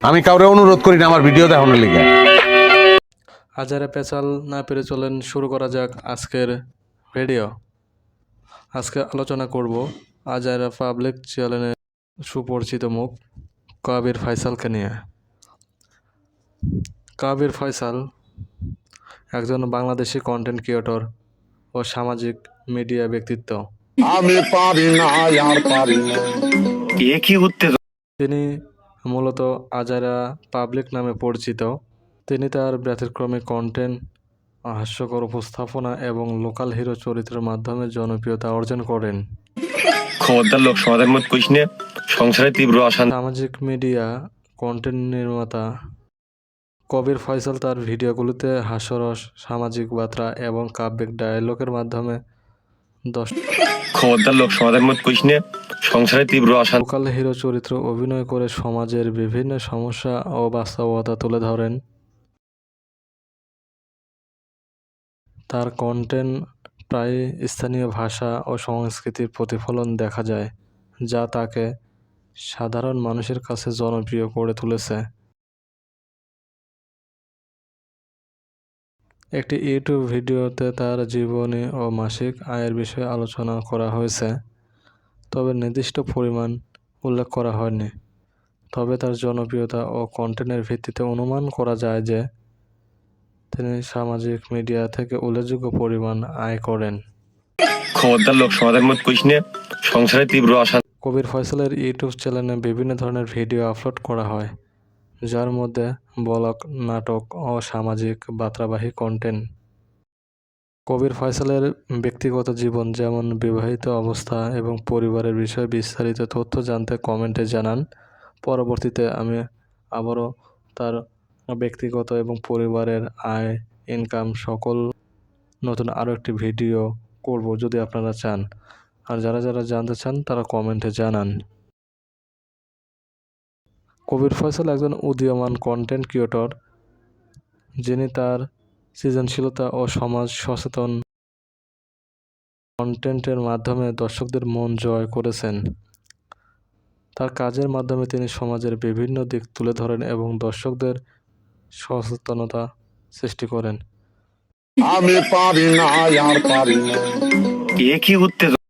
আমি কাউরে অনুরোধ করি না আমার ভিডিও দেখানোর লিগে। আজারে পেঁচাল না পেরে চলেন, শুরু করা যাক আজকের ভিডিও। আজকে আলোচনা করব আজারা পাবলিক চ্যানেলের সুপরিচিত মুখ কাবির ফয়সালকে নিয়ে। কাবির ফয়সাল একজন বাংলাদেশি কন্টেন্ট ক্রিয়েটর ও সামাজিক মিডিয়া ব্যক্তিত্ব। আমি পারি না আর পারি না। তিনি মূলত আজারা পাবলিক নামে পরিচিত। তিনি তার ব্যতিক্রমী কন্টেন্ট, হাস্যকর উপস্থাপনা এবং লোকাল হিরো চরিত্রের মাধ্যমে জনপ্রিয়তা অর্জন করেন। খবরদার লোক সমাজের মত কইস না, সংসারে তীব্র অশান্তি। সামাজিক মিডিয়া কন্টেন্ট নির্মাতা কবির ফয়সাল তার ভিডিওগুলোতে হাস্যরস, সামাজিক বার্তা এবং কাব্যিক ডায়ালগের মাধ্যমে খবরদার লোক সমাজের মত কইস না, সংসারে তীব্র অশান্তি। লোকাল হিরো চরিত্র অভিনয় করে সমাজের বিভিন্ন সমস্যা ও বাস্তবতা তুলে ধরেন। তার কন্টেন্ট প্রায় স্থানীয় ভাষা ও সংস্কৃতির প্রতিফলন দেখা যায়, যা তাকে সাধারণ মানুষের কাছে জনপ্রিয় করে তুলেছে। একটি ইউটিউব ভিডিওতে তার জীবনী ও মাসিক আয়ের বিষয়ে আলোচনা করা হয়েছে, তবে নির্দিষ্ট পরিমাণ উল্লেখ করা হয়নি। তবে তার জনপ্রিয়তা ও কন্টেন্টের ভিত্তিতে অনুমান করা যায় যে তিনি সামাজিক মিডিয়া থেকে উল্লেখযোগ্য পরিমাণ আয় করেন। খবরদার লোক সমাজের মত কইস না, সংসারে তীব্র অশান্তি। কবির ফয়সালের ইউটিউব চ্যানেলে বিভিন্ন ধরনের ভিডিও আপলোড করা হয়, যার মধ্যে ব্লগ, নাটক ও সামাজিক বার্তাবাহী কন্টেন্ট। কবির ফয়সালের ব্যক্তিগত জীবন, যেমন বিবাহিত অবস্থা এবং পরিবারের বিষয়ে বিস্তারিত তথ্য জানতে কমেন্টে জানান। পরবর্তীতে আমি আবারও তার ব্যক্তিগত এবং পরিবারের আয়, ইনকাম সকল নতুন আরও একটি ভিডিও করব যদি আপনারা চান। আর যারা যারা জানতে চান তারা কমেন্টে জানান। কবির ফয়সাল একজন উদীয়মান কন্টেন্ট ক্রিয়েটর, যিনি তার সৃজনশীলতা ও সমাজ সচেতন কন্টেন্টের মাধ্যমে দর্শকদের মন জয় করেছেন। তার কাজের মাধ্যমে তিনি সমাজের বিভিন্ন দিক তুলে ধরেন এবং দর্শকদের সচেতনতা সৃষ্টি করেন। আমি পারি না আর পারি না। কি উত্তেজনা!